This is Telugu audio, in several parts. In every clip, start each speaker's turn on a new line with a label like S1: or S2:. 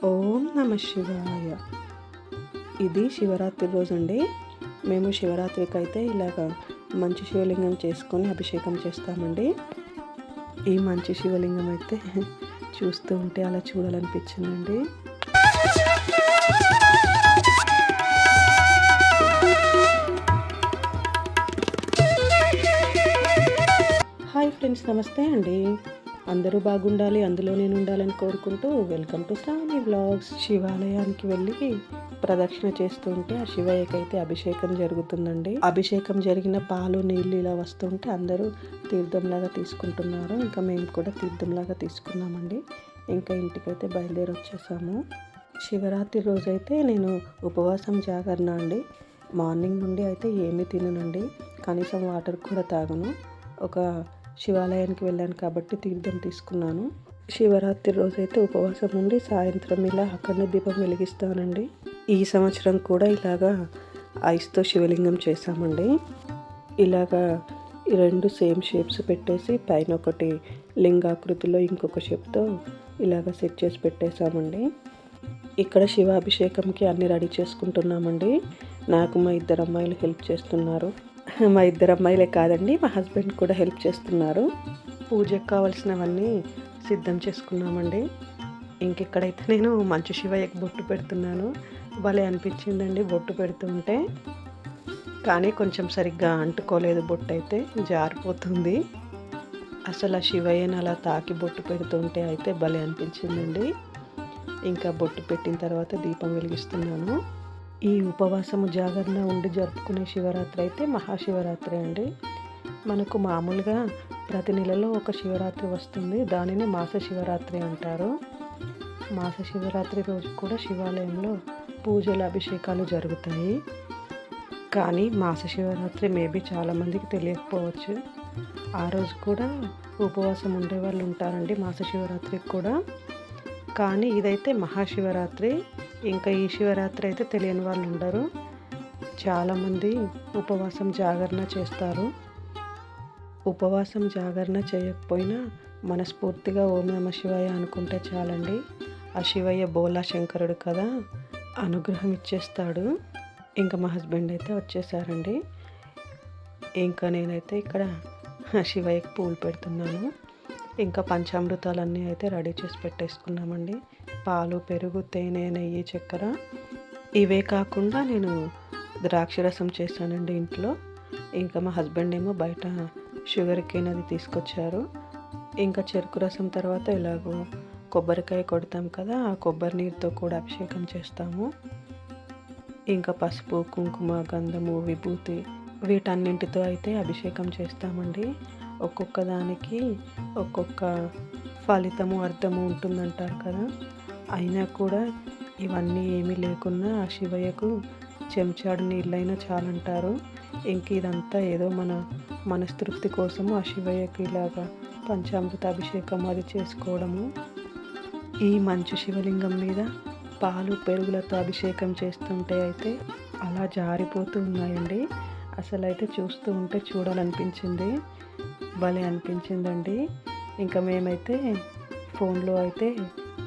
S1: ఓం నమ శివాయ. ఇది శివరాత్రి రోజండి. మేము శివరాత్రికి అయితే ఇలాగ మంచి శివలింగం చేసుకొని అభిషేకం చేస్తామండి. ఈ మంచి శివలింగం అయితే చూస్తూ ఉంటే అలా చూడాలనిపించిందండి. హాయ్ ఫ్రెండ్స్, నమస్తే అండి. అందరూ బాగుండాలి, అందులో నేను ఉండాలని కోరుకుంటూ వెల్కమ్ టు శ్రావణి వ్లాగ్స్. శివాలయానికి వెళ్ళి ప్రదక్షిణ చేస్తూ ఉంటే ఆ శివయ్యకి అయితే అభిషేకం జరుగుతుందండి. అభిషేకం జరిగిన పాలు నీళ్ళు ఇలా వస్తుంటే అందరూ తీర్థంలాగా తీసుకుంటున్నారు. ఇంకా మేము కూడా తీర్థంలాగా తీసుకున్నామండి. ఇంకా ఇంటికైతే బయలుదేరి వచ్చేసాము. శివరాత్రి రోజైతే నేను ఉపవాసం జాగరణ అండి. మార్నింగ్ నుండి అయితే ఏమీ తిననండి, కనీసం వాటర్ కూడా తాగను. ఒక శివాలయానికి వెళ్ళాను కాబట్టి తీర్థం తీసుకున్నాను. శివరాత్రి రోజైతే ఉపవాసం నుండి సాయంత్రం ఇలా అఖండ దీపం వెలిగిస్తానండి. ఈ సంవత్సరం కూడా ఇలాగా ఐస్తో శివలింగం చేశామండి. ఇలాగా ఈ రెండు సేమ్ షేప్స్ పెట్టేసి పైన ఒకటి లింగాకృతిలో ఇంకొక షేప్తో ఇలాగ సెట్ చేసి పెట్టేశామండి. ఇక్కడ శివాభిషేకంకి అన్నీ రెడీ చేసుకుంటున్నామండి. నాకు మా ఇద్దరు అమ్మాయిలు హెల్ప్ చేస్తున్నారు. మా ఇద్దరు అమ్మాయిలే కాదండి, మా హస్బెండ్ కూడా హెల్ప్ చేస్తున్నారు. పూజకు కావాల్సినవన్నీ సిద్ధం చేసుకున్నామండి. ఇంకెక్కడైతే నేను మంచు శివయ్యకి బొట్టు పెడుతున్నాను. భలే అనిపించిందండి బొట్టు పెడుతుంటే. కానీ కొంచెం సరిగ్గా అంటుకోలేదు, బొట్టు అయితే జారిపోతుంది. అసలు ఆ శివయ్యని అలా తాకి బొట్టు పెడుతుంటే అయితే భలే అనిపించిందండి. ఇంకా బొట్టు పెట్టిన తర్వాత దీపం వెలిగిస్తున్నాను. ఈ ఉపవాసము జాగరణ ఉండి జరుపుకునే శివరాత్రి అయితే మహాశివరాత్రి అండి. మనకు మామూలుగా ప్రతి నెలలో ఒక శివరాత్రి వస్తుంది, దానిని మాస శివరాత్రి అంటారు. మాస శివరాత్రి రోజు కూడా శివాలయంలో పూజలు అభిషేకాలు జరుగుతాయి. కానీ మాస శివరాత్రి మేబీ చాలామందికి తెలియకపోవచ్చు. ఆ రోజు కూడా ఉపవాసం ఉండే వాళ్ళు ఉంటారండి, మాస శివరాత్రికి కూడా. కానీ ఇదైతే మహాశివరాత్రి. ఇంకా ఈ శివరాత్రి అయితే తెలియని వాళ్ళు ఉండరు. చాలామంది ఉపవాసం జాగరణ చేస్తారు. ఉపవాసం జాగరణ చేయకపోయినా మనస్ఫూర్తిగా ఓం నమ శివాయ అనుకుంటే చాలండి. ఆ శివయ్య బోలా శంకరుడు కదా, అనుగ్రహం ఇచ్చేస్తాడు. ఇంకా మా హస్బెండ్ అయితే వచ్చేసారండి. ఇంకా నేనైతే ఇక్కడ శివయ్యకి పూలు పెడుతున్నాను. ఇంకా పంచామృతాలన్నీ అయితే రెడీ చేసి పెట్టేసుకున్నామండి. పాలు, పెరుగు, తేనె, నెయ్యి, చక్కెర. ఇవే కాకుండా నేను ద్రాక్ష రసం చేశానండి ఇంట్లో. ఇంకా మా హస్బెండ్ ఏమో బయట షుగర్ కేన్ అది తీసుకొచ్చారు. ఇంకా చెరుకు రసం తర్వాత ఇలాగో కొబ్బరికాయ కొడతాం కదా, ఆ కొబ్బరి నీరుతో కూడా అభిషేకం చేస్తాము. ఇంకా పసుపు, కుంకుమ, గంధము, విభూతి వీటన్నింటితో అయితే అభిషేకం చేస్తామండి. ఒక్కొక్క దానికి ఒక్కొక్క ఫలితము, అర్థము ఉంటుందంటారు కదా. అయినా కూడా ఇవన్నీ ఏమీ లేకున్నా ఆ శివయ్యకు చెంచాడు నీళ్ళైనా చాలంటారు. ఇంక ఇదంతా ఏదో మన మనస్తృప్తి కోసము ఆ శివయ్యకి ఇలాగా పంచామృత అభిషేకం అది చేసుకోవడము. ఈ మంచు శివలింగం మీద పాలు, పెరుగులతో అభిషేకం చేస్తుంటే అయితే అలా జారిపోతూ ఉన్నాయండి. అసలు అయితే చూస్తూ ఉంటే చూడాలనిపించింది, భలే అనిపించిందండి. ఇంకా మేమైతే ఫోన్లో అయితే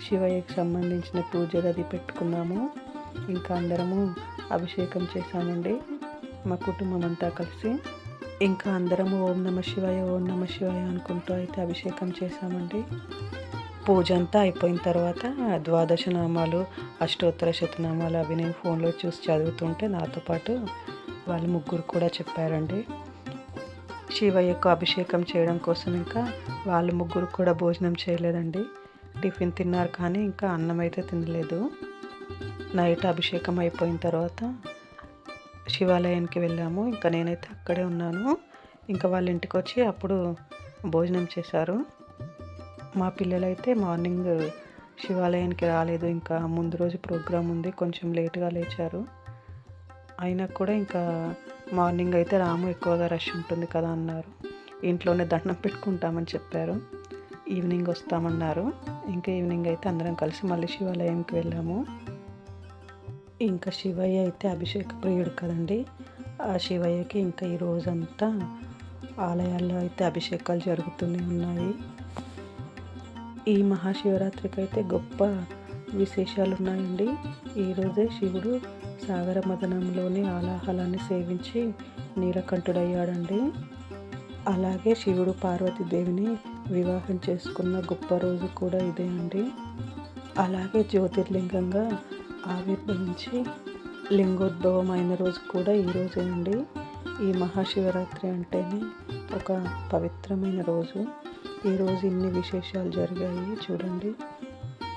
S1: శివయ్యకి సంబంధించిన పూజలు అది పెట్టుకున్నాము. ఇంకా అందరము అభిషేకం చేశామండి, మా కుటుంబం అంతా కలిసి. ఇంకా అందరము ఓం నమ శివాయ, ఓం నమ శివాయ అనుకుంటూ అయితే అభిషేకం చేశామండి. పూజ అంతా అయిపోయిన తర్వాత ద్వాదశ నామాలు, అష్టోత్తర శతనామాలు అవి నేను ఫోన్లో చూసి చదువుతుంటే నాతో పాటు వాళ్ళు ముగ్గురు కూడా చెప్పారండి. శివయ్యకు అభిషేకం చేయడం కోసం ఇంకా వాళ్ళు ముగ్గురు కూడా భోజనం చేయలేదండి. టిఫిన్ తిన్నారు కానీ ఇంకా అన్నం అయితే తినలేదు. నైట్ అభిషేకం అయిపోయిన తర్వాత శివాలయానికి వెళ్ళాము. ఇంకా నేనైతే అక్కడే ఉన్నాను. ఇంకా వాళ్ళ ఇంటికి వచ్చి అప్పుడు భోజనం చేశారు. మా పిల్లలైతే మార్నింగ్ శివాలయానికి రాలేదు, ఇంకా ముందు రోజు ప్రోగ్రాం ఉంది, కొంచెం లేట్గా లేచారు. అయినా కూడా ఇంకా మార్నింగ్ అయితే రాము, ఎక్కువగా రష్ ఉంటుంది కదా అన్నారు. ఇంట్లోనే దండం పెట్టుకుంటామని చెప్పారు. ఈవినింగ్ వస్తామన్నారు. ఇంకా ఈవినింగ్ అయితే అందరం కలిసి మళ్ళీ శివాలయంకి వెళ్ళాము. ఇంకా శివయ్య అయితే అభిషేక ప్రియుడు కదండి. ఆ శివయ్యకి ఇంకా ఈ రోజంతా ఆలయాల్లో అయితే అభిషేకాలు జరుగుతూనే ఉన్నాయి. ఈ మహాశివరాత్రికి అయితే గొప్ప విశేషాలు ఉన్నాయండి. ఈరోజే శివుడు సాగర మదనంలోని ఆలాహలాన్ని సేవించి నీలకంఠుడయ్యాడండి. అలాగే శివుడు పార్వతీదేవిని వివాహం చేసుకున్న గొప్ప రోజు కూడా ఇదే అండి. అలాగే జ్యోతిర్లింగంగా ఆవిర్భవించి లింగోద్భవం అయిన రోజు కూడా ఈరోజే అండి. ఈ మహాశివరాత్రి అంటేనే ఒక పవిత్రమైన రోజు. ఈరోజు ఇన్ని విశేషాలు జరిగాయి చూడండి.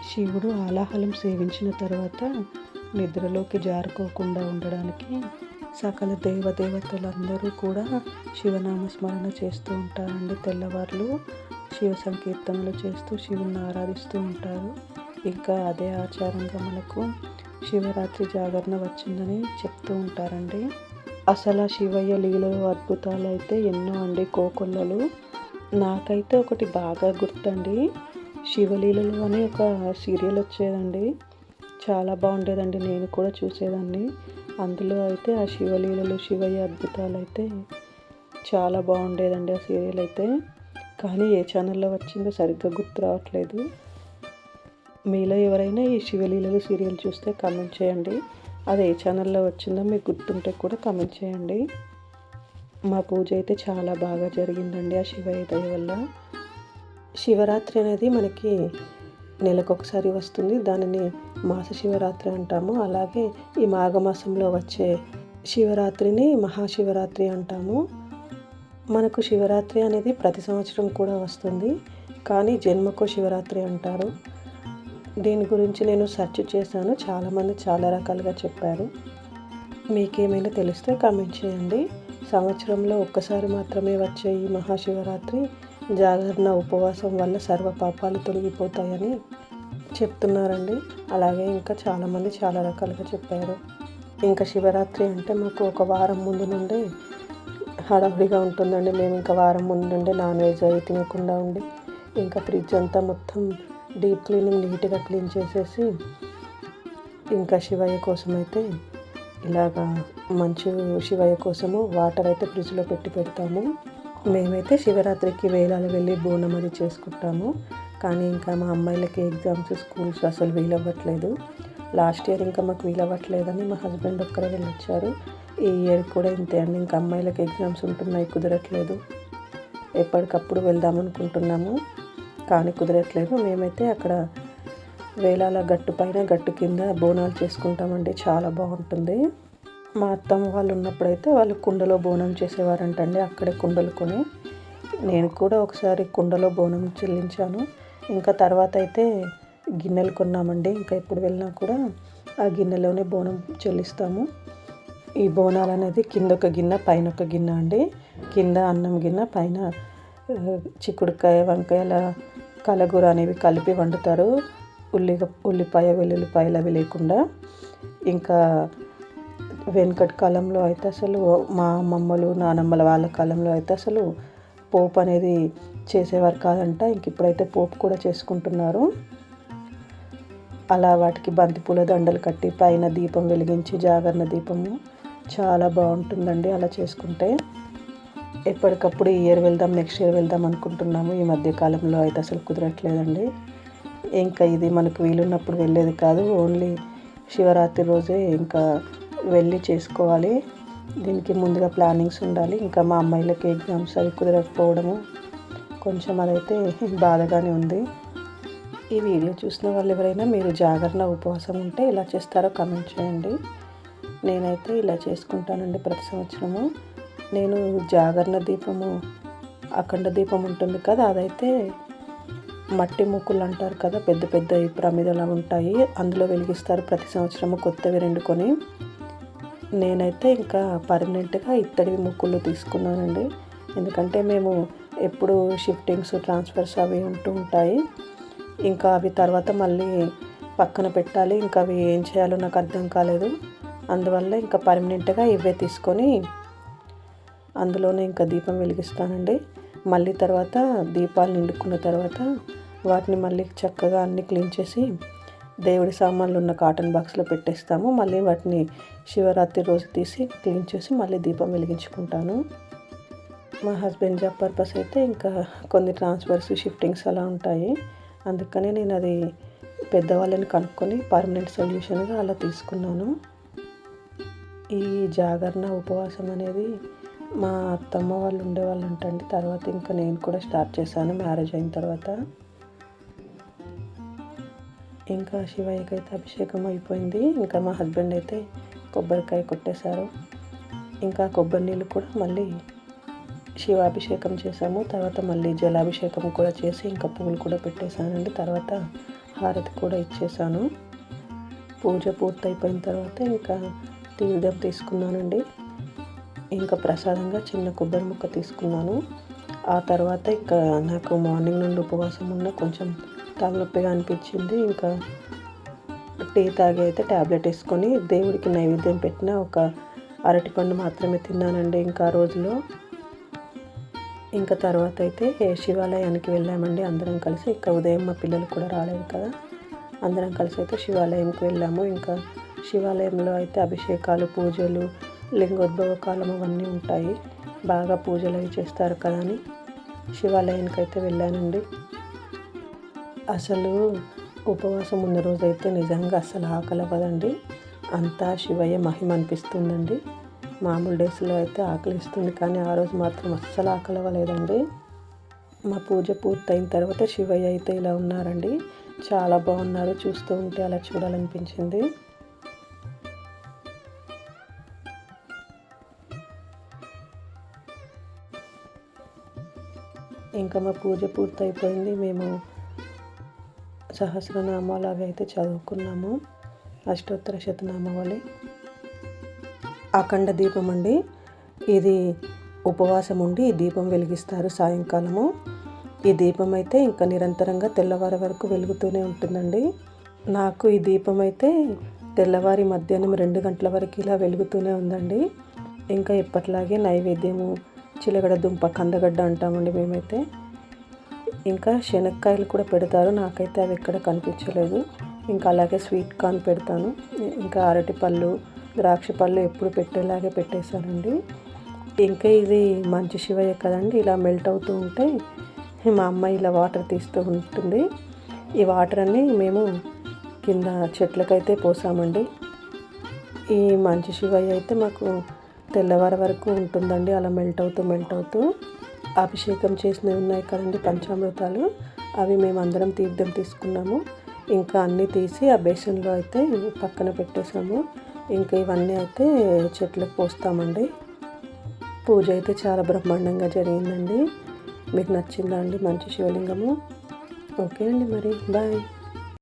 S1: శివుడు ఆలాహలం సేవించిన తర్వాత నిద్రలోకి జారుకోకుండా ఉండడానికి సకల దేవదేవతలందరూ కూడా శివనామస్మరణ చేస్తూ ఉంటారండి. తెల్లవార్లు శివ సంకీర్తనలు చేస్తూ శివుని ఆరాధిస్తూ ఉంటారు. ఇంకా అదే ఆచారంగా మనకు శివరాత్రి జాగరణ వచ్చిందని చెప్తూ ఉంటారండి. అసలు ఆ శివయ్య లీలలు అద్భుతాలు అయితే ఎన్నో అండి, కోకొల్లలు. నాకైతే ఒకటి బాగా గుర్తండి, శివలీలలు అని ఒక సీరియల్ వచ్చేదండి. చాలా బాగుండేదండి, నేను కూడా చూసేదాన్ని. అందులో అయితే ఆ శివలీలలు శివయ్య అద్భుతాలు అయితే చాలా బాగుండేదండి ఆ సీరియల్ అయితే. కానీ ఏ ఛానల్లో వచ్చిందో సరిగ్గా గుర్తు రావట్లేదు. మీలో ఎవరైనా ఈ శివలీలలు సీరియల్ చూస్తే కామెంట్ చేయండి. అది ఏ ఛానల్లో వచ్చిందో మీకు గుర్తుంటే కూడా కామెంట్ చేయండి. మా పూజ అయితే చాలా బాగా జరిగిందండి ఆ శివయ్య దయ వల్ల. శివరాత్రి అనేది మనకి నెలకొకసారి వస్తుంది. దానిని మాస శివరాత్రి అంటాము. అలాగే ఈ మాఘమాసంలో వచ్చే శివరాత్రిని మహాశివరాత్రి అంటాము. మనకు శివరాత్రి అనేది ప్రతి సంవత్సరం కూడా వస్తుంది, కానీ జన్మకో శివరాత్రి అంటారు. దీని గురించి నేను సెర్చ్ చేశాను, చాలామంది చాలా రకాలుగా చెప్పారు. మీకేమైనా తెలిస్తే కామెంట్ చేయండి. సంవత్సరంలో ఒక్కసారి మాత్రమే వచ్చే ఈ మహాశివరాత్రి జాగరణ ఉపవాసం వల్ల సర్వ పాపాలు తొలగిపోతాయని చెప్తున్నారండి. అలాగే ఇంకా చాలామంది చాలా రకాలుగా చెప్పారు. ఇంకా శివరాత్రి అంటే మాకు ఒక వారం ముందు నుండే హడావుడిగా ఉంటుందండి. మేము ఇంకా వారం ముందు నుండే నాన్ వెజ్ అవి తినకుండా ఉండి ఇంకా ఫ్రిడ్జ్ అంతా మొత్తం డీప్ క్లీనింగ్ నీట్గా క్లీన్ చేసేసి ఇంకా శివయ్య కోసం అయితే ఇలాగా మంచు శివయ్య కోసము వాటర్ అయితే ఫ్రిడ్జ్లో పెడతాము. మేమైతే శివరాత్రికి వేలాలు వెళ్ళి బోనం అది చేసుకుంటాము. కానీ ఇంకా మా అమ్మాయిలకి ఎగ్జామ్స్ స్కూల్స్ అసలు వీలవ్వట్లేదు. లాస్ట్ ఇయర్ ఇంకా మాకు వీలవ్వట్లేదని మా హస్బెండ్ ఒక్కరే వెళ్ళొచ్చారు. ఈ ఇయర్ కూడా ఇంతే అండి, ఇంకా అమ్మాయిలకి ఎగ్జామ్స్ ఉంటున్నాయి, కుదరట్లేదు. ఎప్పటికప్పుడు వెళ్దామనుకుంటున్నాము కానీ కుదరట్లేదు. మేమైతే అక్కడ వేలాల గట్టు పైన గట్టు కింద బోనాలు చేసుకుంటామండి, చాలా బాగుంటుంది. మా అత్తమ్మ వాళ్ళు ఉన్నప్పుడైతే వాళ్ళు కుండలో బోనం చేసేవారంటండి. అక్కడే కుండలు కొని నేను కూడా ఒకసారి కుండలో బోనం చెల్లించాను. ఇంకా తర్వాత అయితే గిన్నెలు కొన్నామండి. ఇంకా ఎప్పుడు వెళ్ళినా కూడా ఆ గిన్నెలోనే బోనం చెల్లిస్తాము. ఈ బోనాలు అనేది కింద ఒక గిన్నె పైన ఒక గిన్నె అండి. కింద అన్నం గిన్నె, పైన చిక్కుడుకాయ వంకాయల కలగూర అనేవి కలిపి వండుతారు. ఉల్లిపాయ వెల్లుల్లిపాయలు అవి లేకుండా. ఇంకా వెనకటి కాలంలో అయితే అసలు మా అమ్మమ్మలు నానమ్మల వాళ్ళ కాలంలో అయితే అసలు పోపు అనేది చేసేవారు కాదంట. ఇంక ఇప్పుడైతే పోపు కూడా చేసుకుంటున్నారు. అలా వాటికి బంతిపూల దండలు కట్టి పైన దీపం వెలిగించి జాగరణ దీపము చాలా బాగుంటుందండి అలా చేసుకుంటే. ఎప్పటికప్పుడు ఈ ఇయర్ వెళ్దాం, నెక్స్ట్ ఇయర్ వెళ్దాం అనుకుంటున్నాము. ఈ మధ్యకాలంలో అయితే అసలు కుదరట్లేదండి. ఇంకా ఇది మనకు వీలున్నప్పుడు వెళ్ళేది కాదు, ఓన్లీ శివరాత్రి రోజే ఇంకా వెళ్ళి చేసుకోవాలి. దీనికి ముందుగా ప్లానింగ్స్ ఉండాలి. ఇంకా మా అమ్మాయిలకి ఎగ్జామ్స్ అవి కుదరకపోవడము కొంచెం అదైతే బాధగానే ఉంది. ఈ వీడియో చూసిన వాళ్ళు ఎవరైనా మీరు జాగరణ ఉపవాసం ఉంటే ఇలా చేస్తారో కామెంట్ చేయండి. నేనైతే ఇలా చేసుకుంటానండి ప్రతి సంవత్సరము. నేను జాగరణ దీపము, అఖండ దీపం ఉంటుంది కదా, అదైతే మట్టి ముక్కులు అంటారు కదా, పెద్ద పెద్ద ప్రమిదలు ఉంటాయి, అందులో వెలిగిస్తారు ప్రతి సంవత్సరము కొత్తవి 2 కొని. నేనైతే ఇంకా పర్మనెంట్గా ఇత్తడివి ముక్కులు తీసుకున్నానండి. ఎందుకంటే మేము ఎప్పుడు షిఫ్టింగ్స్ ట్రాన్స్ఫర్స్ అవి ఉంటూ ఉంటాయి. ఇంకా అవి తర్వాత మళ్ళీ పక్కన పెట్టాలి. ఇంకా అవి ఏం చేయాలో నాకు అర్థం కాలేదు. అందువల్ల ఇంకా పర్మనెంట్గా ఇవే తీసుకొని అందులోనే ఇంకా దీపం వెలిగిస్తానండి. మళ్ళీ తర్వాత దీపాలు నిండుకున్న తర్వాత వాటిని మళ్ళీ చక్కగా అన్నీ క్లీన్ చేసి దేవుడి సామాన్లు ఉన్న కాటన్ బాక్స్లో పెట్టేస్తాము. మళ్ళీ వాటిని శివరాత్రి రోజు తీసి క్లీన్ చేసి మళ్ళీ దీపం వెలిగించుకుంటాను. మా హస్బెండ్ జాబ్ పర్పస్ అయితే ఇంకా కొన్ని ట్రాన్స్ఫర్స్ షిఫ్టింగ్స్ అలా ఉంటాయి. అందుకని నేను అది పెద్దవాళ్ళని కనుక్కొని పర్మనెంట్ సొల్యూషన్గా అలా తీసుకున్నాను. ఈ జాగరణ ఉపవాసం అనేది మా అత్తమ్మ వాళ్ళు ఉండేవాళ్ళు అంటండి. తర్వాత ఇంకా నేను కూడా స్టార్ట్ చేశాను మ్యారేజ్ అయిన తర్వాత. ఇంకా శివయ్యకి అయితే అభిషేకం అయిపోయింది. ఇంకా మా హస్బెండ్ అయితే కొబ్బరికాయ కొట్టేశారు. ఇంకా కొబ్బరి నీళ్ళు కూడా మళ్ళీ శివాభిషేకం చేసాము. తర్వాత మళ్ళీ జలాభిషేకం కూడా చేసి ఇంకా పువ్వులు కూడా పెట్టేశానండి. తర్వాత హారతి కూడా ఇచ్చేసాను. పూజ పూర్తయిపోయిన తర్వాత ఇంకా తీర్థం తీసుకున్నానండి. ఇంకా ప్రసాదంగా చిన్న కొబ్బరి ముక్క తీసుకున్నాను. ఆ తర్వాత ఇంకా నాకు మార్నింగ్ నుండి ఉపవాసం ఉన్న కొంచెం తలనొప్పిగా అనిపించింది. ఇంకా టీ తాగి అయితే ట్యాబ్లెట్ వేసుకొని దేవుడికి నైవేద్యం పెట్టిన ఒక అరటిపండు మాత్రమే తిన్నానండి ఇంకా ఆ రోజులో. ఇంకా తర్వాత అయితే శివాలయానికి వెళ్ళామండి అందరం కలిసి. ఇంకా ఉదయం మా పిల్లలు కూడా రాలేదు కదా, అందరం కలిసి అయితే శివాలయంకి వెళ్ళాము. ఇంకా శివాలయంలో అయితే అభిషేకాలు, పూజలు, లింగోద్భవ కాలం అవన్నీ ఉంటాయి. బాగా పూజలు అవి చేస్తారు కదా అని శివాలయానికి అయితే వెళ్ళానండి. అసలు ఉపవాసం ఉన్న రోజైతే నిజంగా అసలు ఆకలి అవ్వదండి. అంతా శివయ్య మహిమ అనిపిస్తుందండి. మామూలు డేస్లో అయితే ఆకలిస్తుంది, కానీ ఆ రోజు మాత్రం అస్సలు ఆకలి అవ్వలేదండి. మా పూజ పూర్తయిన తర్వాత శివయ్య అయితే ఇలా ఉన్నారండి. చాలా బాగున్నారు. చూస్తూ ఉంటే అలా చూడాలనిపించింది. ఇంకా మా పూజ పూర్తయిపోయింది. మేము సహస్రనామాలు అవి అయితే చదువుకున్నాము, అష్టోత్తర శతనామావళి. అఖండ దీపం అండి. ఇది ఉపవాసం ఉండి ఈ దీపం వెలిగిస్తారు సాయంకాలము. ఈ దీపం అయితే ఇంకా నిరంతరంగా తెల్లవారి వరకు వెలుగుతూనే ఉంటుందండి. నాకు ఈ దీపం అయితే తెల్లవారి మధ్యాహ్నం 2 గంటల వరకు ఇలా వెలుగుతూనే ఉందండి. ఇంకా ఎప్పట్లాగే నైవేద్యము చిలగడ దుంప, కందగడ్డ అంటామండి మేమైతే. ఇంకా శనక్కాయలు కూడా పెడతారు, నాకైతే అవి ఎక్కడ కనిపించలేదు. ఇంకా అలాగే స్వీట్ కార్న్ పెడతాను. ఇంకా అరటిపళ్ళు, ద్రాక్ష పళ్ళు ఎప్పుడు పెట్టేలాగే పెట్టేశానండి. ఇంకా ఇది మంచి శివయ్య కదండి, ఇలా మెల్ట్ అవుతూ ఉంటే మా అమ్మాయి ఇలా వాటర్ తీస్తూ ఉంటుంది. ఈ వాటర్ అన్నీ మేము కింద చెట్లకైతే పోసామండి. ఈ మంచి శివయ్య అయితే మాకు తెల్లవారి వరకు ఉంటుందండి, అలా మెల్ట్ అవుతూ. అభిషేకం చేసినవి ఉన్నాయి కదండి పంచామృతాలు, అవి మేము అందరం తీర్థం తీసుకున్నాము. ఇంకా అన్నీ తీసి ఆ బేసన్లో అయితే పక్కన పెట్టేసాము. ఇంకా ఇవన్నీ అయితే చెట్లకు పోస్తామండి. పూజ అయితే చాలా బ్రహ్మాండంగా జరిగిందండి. మీకు నచ్చిందా అండి మంచి శివలింగము? ఓకే అండి, మరి బాయ్.